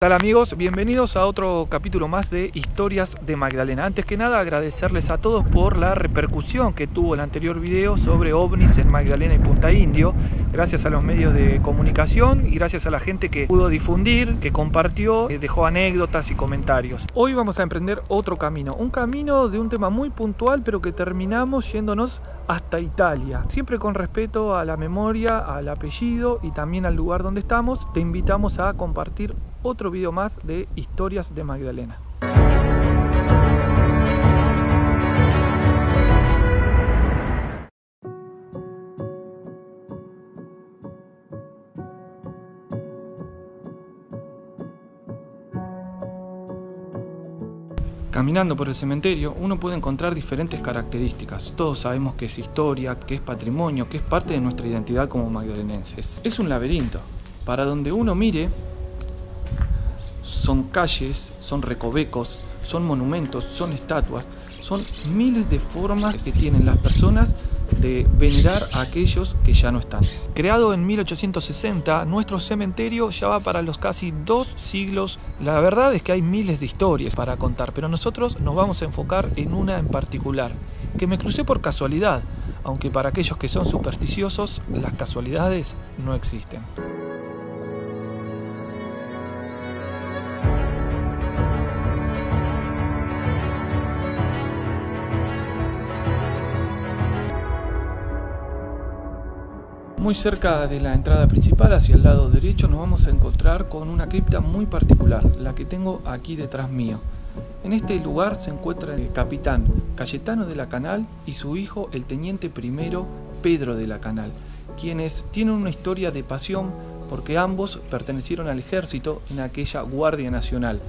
¿Qué tal amigos? Bienvenidos a otro capítulo más de Historias de Magdalena. Antes que nada agradecerles a todos por la repercusión que tuvo el anterior video sobre ovnis en Magdalena y Punta Indio. Gracias a los medios de comunicación y gracias a la gente que pudo difundir, que compartió, que dejó anécdotas y comentarios. Hoy vamos a emprender otro camino, un camino de un tema muy puntual, pero que terminamos yéndonos hasta Italia. Siempre con respeto a la memoria, al apellido y también al lugar donde estamos, te invitamos a compartir otro video más de Historias de Magdalena. Caminando por el cementerio uno puede encontrar diferentes características. Todos sabemos que es historia, que es patrimonio, que es parte de nuestra identidad como magdalenenses. Es un laberinto. Para donde uno mire, son calles, son recovecos, son monumentos, son estatuas, son miles de formas que tienen las personas de venerar a aquellos que ya no están. Creado en 1860, nuestro cementerio ya va para los casi 2 siglos. La verdad es que hay miles de historias para contar, pero nosotros nos vamos a enfocar en una en particular, que me crucé por casualidad, aunque para aquellos que son supersticiosos, las casualidades no existen. Muy cerca de la entrada principal, hacia el lado derecho, nos vamos a encontrar con una cripta muy particular, la que tengo aquí detrás mío. En este lugar se encuentra el capitán Cayetano de la Canal y su hijo, el teniente primero Pedro de la Canal, quienes tienen una historia de pasión porque ambos pertenecieron al ejército en aquella Guardia Nacional,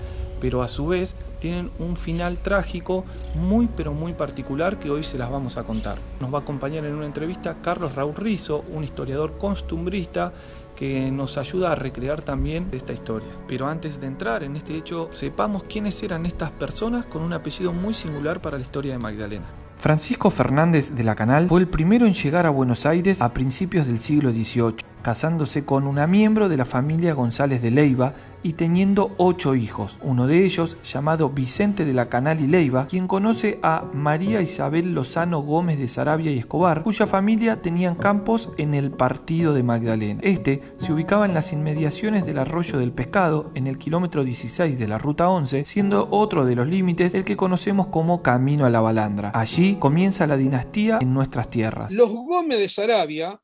pero a su vez tienen un final trágico muy pero muy particular que hoy se las vamos a contar. Nos va a acompañar en una entrevista Carlos Raúl Rizzo, un historiador costumbrista que nos ayuda a recrear también esta historia. Pero antes de entrar en este hecho, sepamos quiénes eran estas personas con un apellido muy singular para la historia de Magdalena. Francisco Fernández de la Canal fue el primero en llegar a Buenos Aires a principios del siglo XVIII, casándose con una miembro de la familia González de Leiva y teniendo 8 hijos, uno de ellos llamado Vicente de la Canal y Leiva, quien conoce a María Isabel Lozano Gómez de Saravia y Escobar, cuya familia tenían campos en el partido de Magdalena. Este se ubicaba en las inmediaciones del Arroyo del Pescado, en el kilómetro 16 de la Ruta 11, siendo otro de los límites el que conocemos como Camino a la Balandra. Allí comienza la dinastía en nuestras tierras. Los Gómez de Saravia,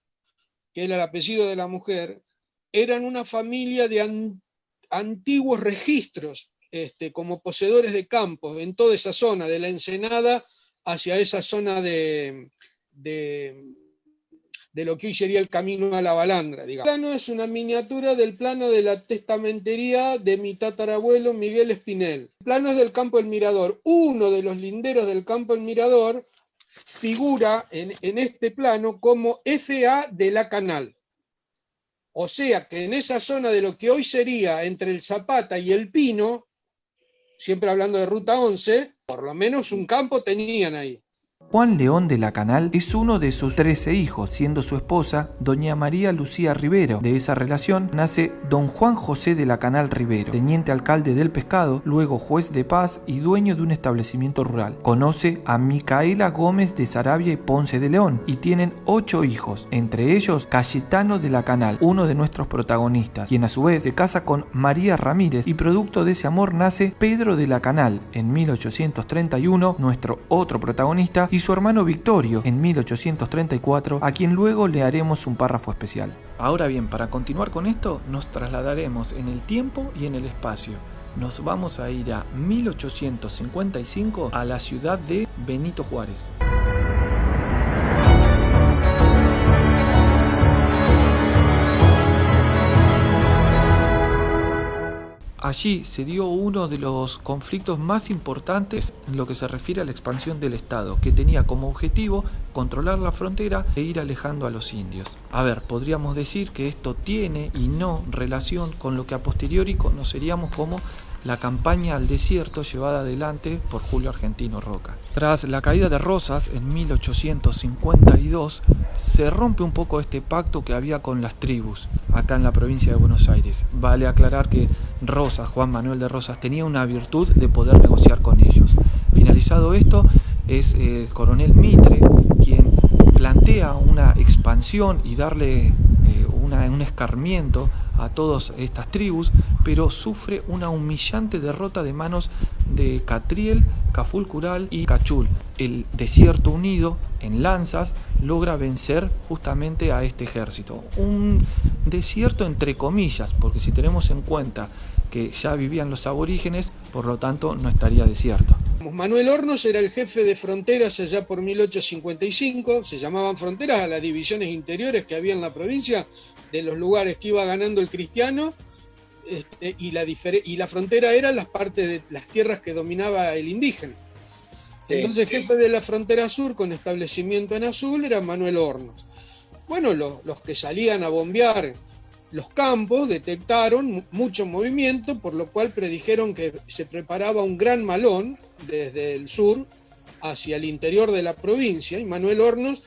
que era el apellido de la mujer, eran una familia de antiguos registros como poseedores de campos en toda esa zona, de la Ensenada hacia esa zona de lo que hoy sería el Camino a la Balandra, digamos. El plano es una miniatura del plano de la testamentería de mi tatarabuelo Miguel Espinel. El plano es del Campo del Mirador. Uno de los linderos del Campo del Mirador figura en este plano como F.A. de la Canal. O sea que en esa zona de lo que hoy sería entre el Zapata y el Pino, siempre hablando de Ruta 11, por lo menos un campo tenían ahí. Juan León de la Canal es uno de sus 13 hijos, siendo su esposa doña María Lucía Rivero. De esa relación nace don Juan José de la Canal Rivero, teniente alcalde del Pescado, luego juez de paz y dueño de un establecimiento rural. Conoce a Micaela Gómez de Saravia y Ponce de León y tienen 8 hijos, entre ellos Cayetano de la Canal, uno de nuestros protagonistas, quien a su vez se casa con María Ramírez y producto de ese amor nace Pedro de la Canal en 1831, nuestro otro protagonista, y su hermano Victorio en 1834, a quien luego le haremos un párrafo especial. Ahora bien, para continuar con esto, nos trasladaremos en el tiempo y en el espacio. Nos vamos a ir a 1855 a la ciudad de Benito Juárez. Allí se dio uno de los conflictos más importantes en lo que se refiere a la expansión del Estado, que tenía como objetivo controlar la frontera e ir alejando a los indios. A ver, podríamos decir que esto tiene y no relación con lo que a posteriori conoceríamos como la campaña al desierto llevada adelante por Julio Argentino Roca. Tras la caída de Rosas en 1852, se rompe un poco este pacto que había con las tribus acá en la provincia de Buenos Aires. Vale aclarar que Rosas, Juan Manuel de Rosas, tenía una virtud de poder negociar con ellos. Finalizado esto, es el coronel Mitre quien plantea una expansión y darle un escarmiento a todas estas tribus, pero sufre una humillante derrota de manos de Catriel, Cafulcural y Cachul. El Desierto Unido, en lanzas, logra vencer justamente a este ejército. Un desierto entre comillas, porque si tenemos en cuenta que ya vivían los aborígenes, por lo tanto no estaría desierto. Manuel Hornos era el jefe de fronteras allá por 1855, se llamaban fronteras a las divisiones interiores que había en la provincia, de los lugares que iba ganando el cristiano, y la frontera eran las partes de las tierras que dominaba el indígena. Sí, entonces jefe de la frontera sur con establecimiento en Azul era Manuel Hornos. Bueno, los que salían a bombear los campos detectaron mucho movimiento, por lo cual predijeron que se preparaba un gran malón desde el sur hacia el interior de la provincia, y Manuel Hornos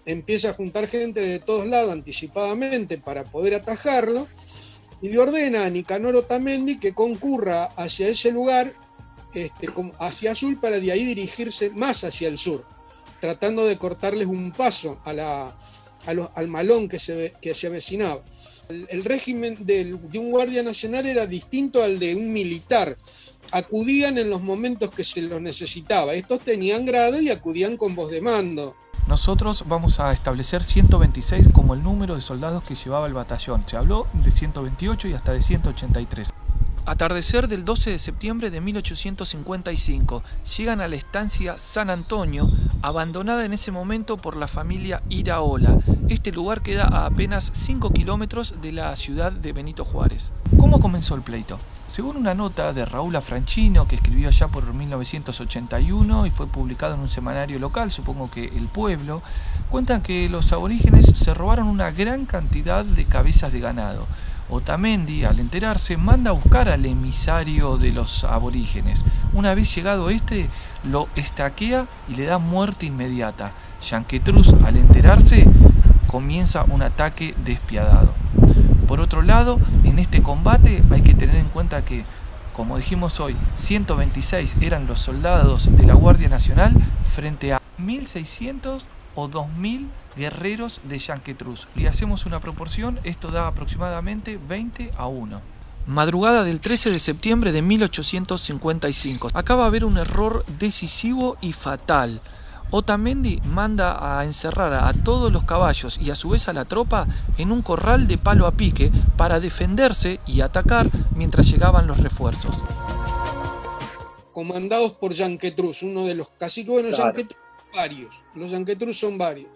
empieza a juntar gente de todos lados anticipadamente para poder atajarlo, y le ordena a Nicanor Otamendi que concurra hacia ese lugar, hacia Azul, para de ahí dirigirse más hacia el sur, tratando de cortarles un paso al malón que se avecinaba. El régimen de un guardia nacional era distinto al de un militar. Acudían en los momentos que se los necesitaba. Estos tenían grado y acudían con voz de mando. Nosotros vamos a establecer 126 como el número de soldados que llevaba el batallón. Se habló de 128 y hasta de 183. Atardecer del 12 de septiembre de 1855. Llegan a la estancia San Antonio, abandonada en ese momento por la familia Iraola. Este lugar queda a apenas 5 kilómetros de la ciudad de Benito Juárez. ¿Cómo comenzó el pleito? Según una nota de Raúl Afranchino, que escribió allá por 1981 y fue publicado en un semanario local, supongo que El Pueblo, cuentan que los aborígenes se robaron una gran cantidad de cabezas de ganado. Otamendi, al enterarse, manda a buscar al emisario de los aborígenes. Una vez llegado este, lo estaquea y le da muerte inmediata. Yanquetruz, al enterarse, comienza un ataque despiadado. Por otro lado, en este combate hay que tener en cuenta que, como dijimos hoy, 126 eran los soldados de la Guardia Nacional frente a 1600 o 2000 guerreros de Yanquetruz. Si hacemos una proporción, esto da aproximadamente 20-1. Madrugada del 13 de septiembre de 1855. Acá va a haber un error decisivo y fatal. Otamendi manda a encerrar a todos los caballos y a su vez a la tropa en un corral de palo a pique para defenderse y atacar mientras llegaban los refuerzos. Comandados por Yanquetruz, uno de los caciques, bueno, claro. Los Yanquetruz son varios,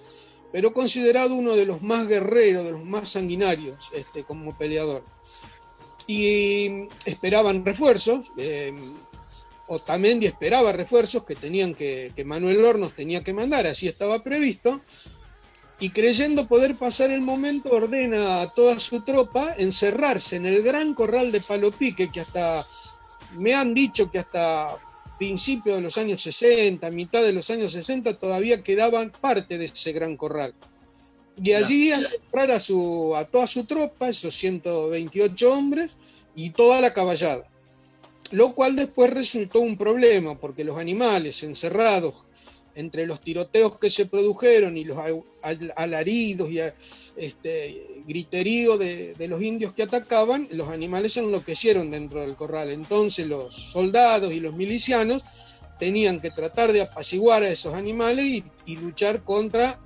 pero considerado uno de los más guerreros, de los más sanguinarios como peleador. Y esperaban refuerzos, Otamendi esperaba refuerzos que Manuel Hornos tenía que mandar, así estaba previsto, y creyendo poder pasar el momento, ordena a toda su tropa encerrarse en el gran corral de palo pique, que me han dicho que hasta principios de los años 60, mitad de los años 60, todavía quedaban parte de ese gran corral. Y allí encerrar a toda su tropa, esos 128 hombres, y toda la caballada. Lo cual después resultó un problema, porque los animales encerrados entre los tiroteos que se produjeron y los alaridos y griterío de los indios que atacaban, los animales se enloquecieron dentro del corral. Entonces los soldados y los milicianos tenían que tratar de apaciguar a esos animales y luchar contra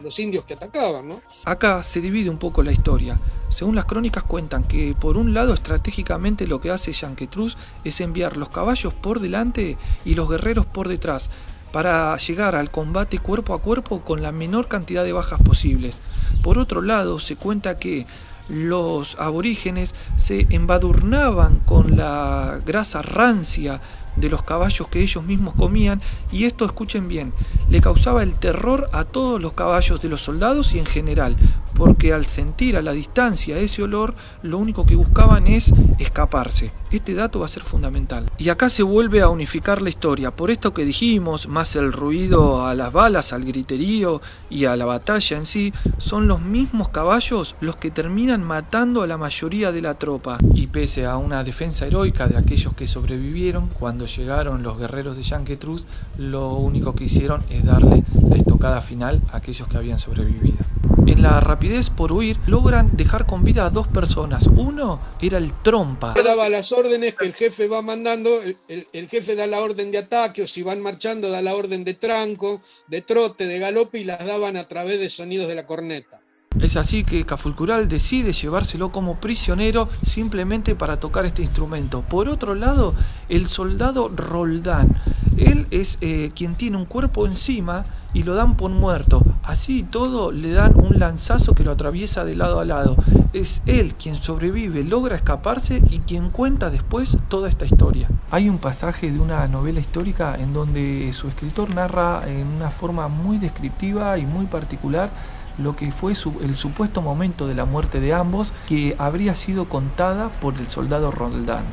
los indios que atacaban, ¿no? Acá se divide un poco la historia. Según las crónicas cuentan que por un lado estratégicamente lo que hace Yanquetruz es enviar los caballos por delante y los guerreros por detrás para llegar al combate cuerpo a cuerpo con la menor cantidad de bajas posibles. Por otro lado se cuenta que los aborígenes se embadurnaban con la grasa rancia de los caballos que ellos mismos comían, y esto, escuchen bien, le causaba el terror a todos los caballos de los soldados y en general, porque al sentir a la distancia ese olor, lo único que buscaban es escaparse. Este dato va a ser fundamental. Y acá se vuelve a unificar la historia, por esto que dijimos, más el ruido a las balas, al griterío y a la batalla en sí, son los mismos caballos los que terminan matando a la mayoría de la tropa. Y pese a una defensa heroica de aquellos que sobrevivieron, cuando llegaron los guerreros de Yanquetruz, lo único que hicieron es darle la estocada final a aquellos que habían sobrevivido. En la rapidez por huir, logran dejar con vida a 2 personas. Uno era el Trompa. Daba las órdenes que el jefe va mandando, el jefe da la orden de ataque, o si van marchando da la orden de tranco, de trote, de galope, y las daban a través de sonidos de la corneta. Es así que Cafulcural decide llevárselo como prisionero simplemente para tocar este instrumento. Por otro lado, el soldado Roldán, él es quien tiene un cuerpo encima y lo dan por muerto. Así y todo le dan un lanzazo que lo atraviesa de lado a lado. Es él quien sobrevive, logra escaparse y quien cuenta después toda esta historia. Hay un pasaje de una novela histórica en donde su escritor narra en una forma muy descriptiva y muy particular lo que fue el supuesto momento de la muerte de ambos, que habría sido contada por el soldado Roldán.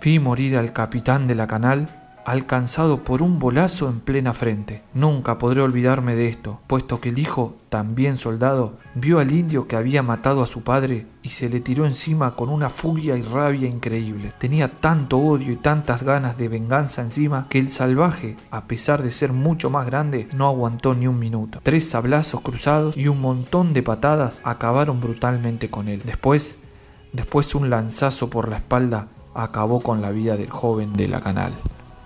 Vi morir al capitán de la Canal alcanzado por un bolazo en plena frente. Nunca podré olvidarme de esto, puesto que el hijo, también soldado, vio al indio que había matado a su padre y se le tiró encima con una furia y rabia increíble. Tenía tanto odio y tantas ganas de venganza encima que el salvaje, a pesar de ser mucho más grande, no aguantó ni un minuto. 3 sablazos cruzados y un montón de patadas acabaron brutalmente con él. Después un lanzazo por la espalda acabó con la vida del joven de la Canal.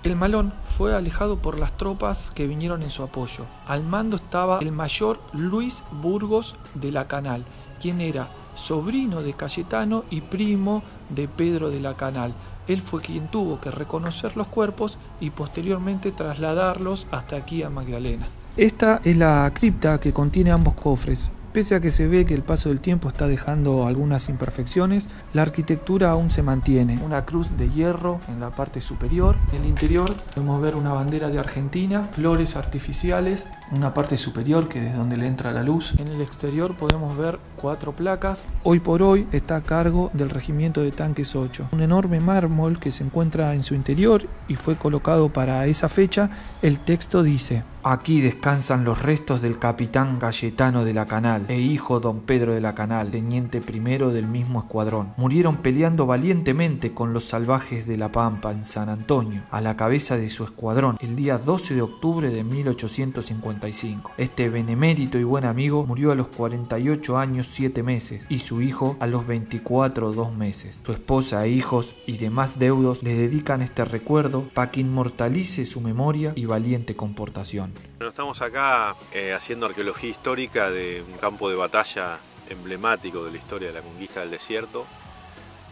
El Malón fue alejado por las tropas que vinieron en su apoyo. Al mando estaba el mayor Luis Burgos de la Canal, quien era sobrino de Cayetano y primo de Pedro de la Canal. Él fue quien tuvo que reconocer los cuerpos y posteriormente trasladarlos hasta aquí a Magdalena. Esta es la cripta que contiene ambos cofres. Pese a que se ve que el paso del tiempo está dejando algunas imperfecciones, la arquitectura aún se mantiene. Una cruz de hierro en la parte superior. En el interior podemos ver una bandera de Argentina, flores artificiales, una parte superior que es donde le entra la luz. En el exterior podemos ver 4 placas. Hoy por hoy está a cargo del Regimiento de Tanques 8. Un enorme mármol que se encuentra en su interior y fue colocado para esa fecha. El texto dice: aquí descansan los restos del capitán Cayetano de la Canal e hijo don Pedro de la Canal, teniente primero del mismo escuadrón. Murieron peleando valientemente con los salvajes de la Pampa en San Antonio, a la cabeza de su escuadrón, el día 12 de octubre de 1855. Este benemérito y buen amigo murió a los 48 años 7 meses y su hijo a los 24 2 meses. Su esposa e hijos y demás deudos le dedican este recuerdo para que inmortalice su memoria y valiente comportación. Bueno, estamos acá haciendo arqueología histórica de un campo de batalla emblemático de la historia de la conquista del desierto,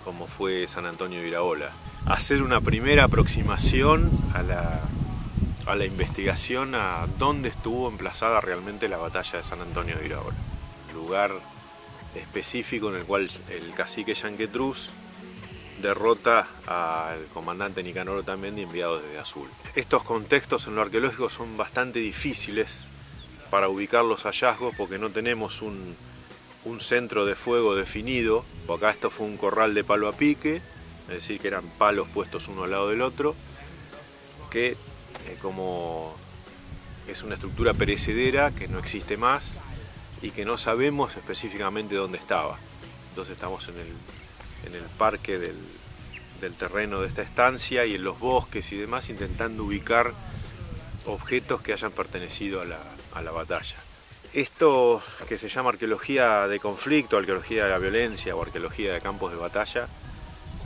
como fue San Antonio de Iraola. Hacer una primera aproximación a la investigación a dónde estuvo emplazada realmente la batalla de San Antonio de Iraola. Lugar específico en el cual el cacique Yanquetruz derrota al comandante Nicanor Otamendi enviado desde Azul. Estos contextos en lo arqueológico son bastante difíciles para ubicar los hallazgos porque no tenemos un centro de fuego definido. Acá esto fue un corral de palo a pique, es decir que eran palos puestos uno al lado del otro, que como es una estructura perecedera que no existe más y que no sabemos específicamente dónde estaba. Entonces estamos en el parque del terreno de esta estancia y en los bosques y demás, intentando ubicar objetos que hayan pertenecido a la batalla. Esto que se llama arqueología de conflicto, arqueología de la violencia o arqueología de campos de batalla,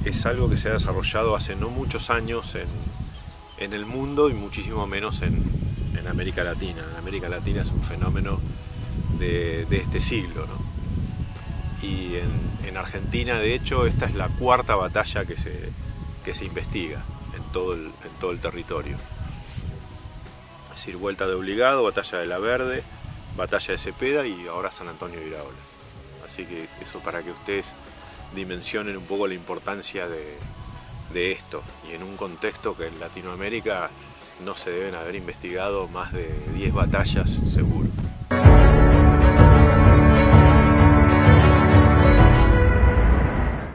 es algo que se ha desarrollado hace no muchos años en el mundo y muchísimo menos en América Latina. En América Latina es un fenómeno de este siglo, ¿no? Y en Argentina, de hecho, esta es la 4ª batalla que se investiga en todo el territorio. Es decir, Vuelta de Obligado, Batalla de la Verde, Batalla de Cepeda y ahora San Antonio de Iraola. Así que eso para que ustedes dimensionen un poco la importancia de esto, y en un contexto que en Latinoamérica no se deben haber investigado más de 10 batallas seguro.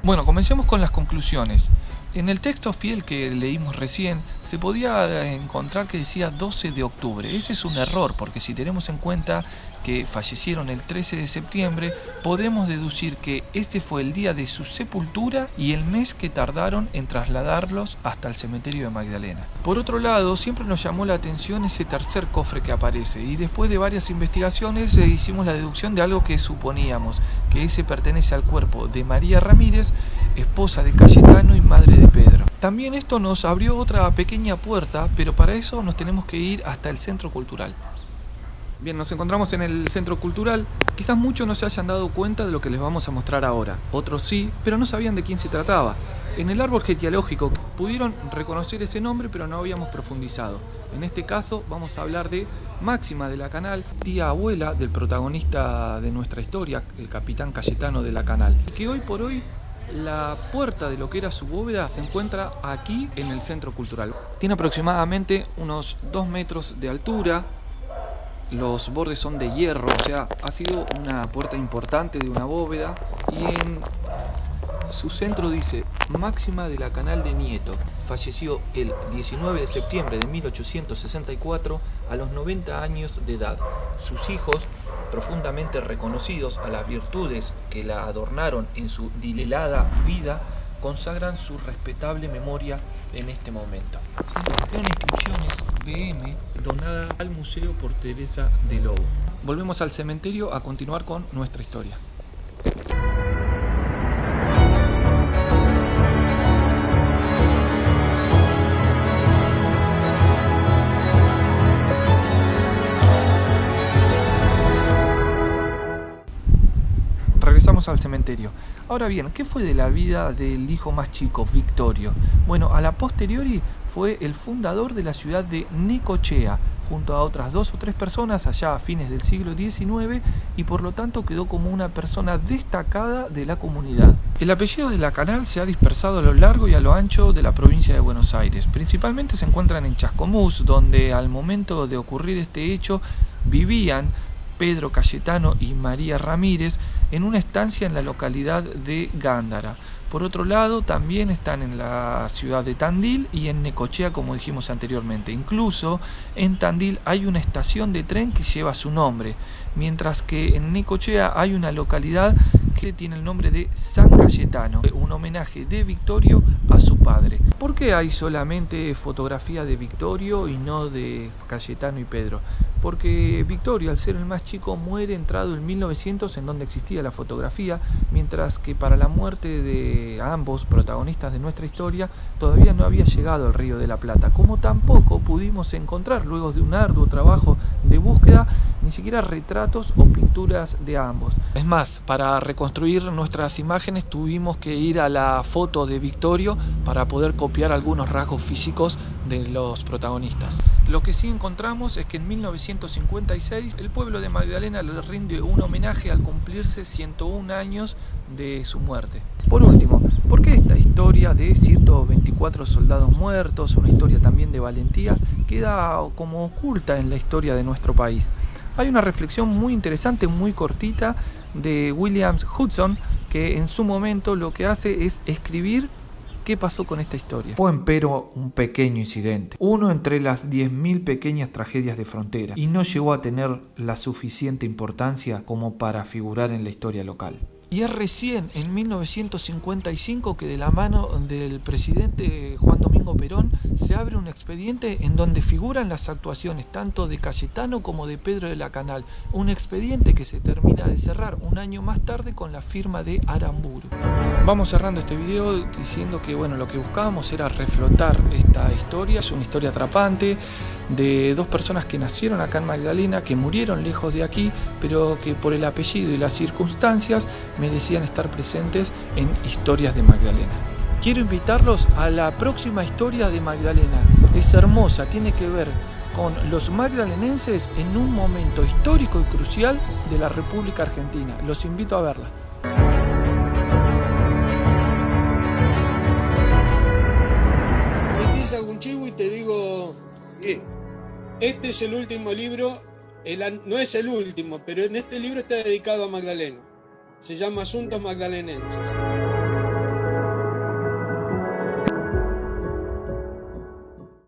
Bueno, comencemos con las conclusiones. En el texto fiel que leímos recién se podía encontrar que decía 12 de octubre. Ese es un error, porque si tenemos en cuenta que fallecieron el 13 de septiembre, podemos deducir que este fue el día de su sepultura y el mes que tardaron en trasladarlos hasta el cementerio de Magdalena. Por otro lado, siempre nos llamó la atención ese tercer cofre que aparece, y después de varias investigaciones hicimos la deducción de algo que suponíamos, que ese pertenece al cuerpo de María Ramírez, esposa de Cayetano y madre de Pedro. También esto nos abrió otra pequeña puerta, pero para eso nos tenemos que ir hasta el Centro Cultural. Bien, nos encontramos en el Centro Cultural. Quizás muchos no se hayan dado cuenta de lo que les vamos a mostrar ahora. Otros sí, pero no sabían de quién se trataba. En el árbol genealógico pudieron reconocer ese nombre, pero no habíamos profundizado. En este caso vamos a hablar de Máxima de la Canal, tía abuela del protagonista de nuestra historia, el capitán Cayetano de la Canal, que hoy por hoy la puerta de lo que era su bóveda se encuentra aquí en el Centro Cultural. Tiene aproximadamente unos 2 metros de altura. Los bordes son de hierro, o sea, ha sido una puerta importante de una bóveda, y en su centro dice Máxima de la Canal de Nieto. Falleció el 19 de septiembre de 1864 a los 90 años de edad. Sus hijos, profundamente reconocidos a las virtudes que la adornaron en su dilelada vida, consagran su respetable memoria en este momento. Son inscripciones BM donada al museo por Teresa de Lobo. Volvemos al cementerio a continuar con nuestra historia. Regresamos al cementerio. Ahora bien, ¿qué fue de la vida del hijo más chico, Victorio? Bueno, a la posteriori fue el fundador de la ciudad de Necochea, junto a otras 2 o 3 personas allá a fines del siglo XIX, y por lo tanto quedó como una persona destacada de la comunidad. El apellido de la Canal se ha dispersado a lo largo y a lo ancho de la provincia de Buenos Aires. Principalmente se encuentran en Chascomús, donde al momento de ocurrir este hecho vivían Pedro Cayetano y María Ramírez en una estancia en la localidad de Gándara. Por otro lado, también están en la ciudad de Tandil y en Necochea, como dijimos anteriormente. Incluso en Tandil hay una estación de tren que lleva su nombre, mientras que en Necochea hay una localidad que tiene el nombre de San Cayetano, un homenaje de Victorio a su padre. ¿Por qué hay solamente fotografía de Victorio y no de Cayetano y Pedro? Porque Victorio, al ser el más chico, muere entrado en 1900, en donde existía la fotografía, mientras que para la muerte de ambos protagonistas de nuestra historia todavía no había llegado al Río de la Plata, como tampoco pudimos encontrar, luego de un arduo trabajo de búsqueda, ni siquiera retratos o pinturas de ambos. Es más, para reconstruir nuestras imágenes tuvimos que ir a la foto de Victorio para poder copiar algunos rasgos físicos de los protagonistas. Lo que sí encontramos es que en 1956 el pueblo de Magdalena le rinde un homenaje al cumplirse 101 años de su muerte. Por último, ¿por qué esta historia de 124 soldados muertos, una historia también de valentía, queda como oculta en la historia de nuestro país? Hay una reflexión muy interesante, muy cortita, de William Hudson, que en su momento lo que hace es escribir qué pasó con esta historia. Fue empero un pequeño incidente, uno entre las 10.000 pequeñas tragedias de frontera, y no llegó a tener la suficiente importancia como para figurar en la historia local. Y es recién en 1955 que de la mano del presidente Juan Domingo Perón se abre un expediente en donde figuran las actuaciones tanto de Cayetano como de Pedro de la Canal. Un expediente que se termina de cerrar un año más tarde con la firma de Aramburu. Vamos cerrando este video diciendo que bueno, lo que buscábamos era reflotar esta historia. Es una historia atrapante de 2 personas que nacieron acá en Magdalena, que murieron lejos de aquí, pero que por el apellido y las circunstancias merecían estar presentes en Historias de Magdalena. Quiero invitarlos a la próxima historia de Magdalena. Es hermosa, tiene que ver con los magdalenenses en un momento histórico y crucial de la República Argentina. Los invito a verla. Este es el último libro, no es el último, pero en este libro está dedicado a Magdalena. Se llama Asuntos Magdalenenses.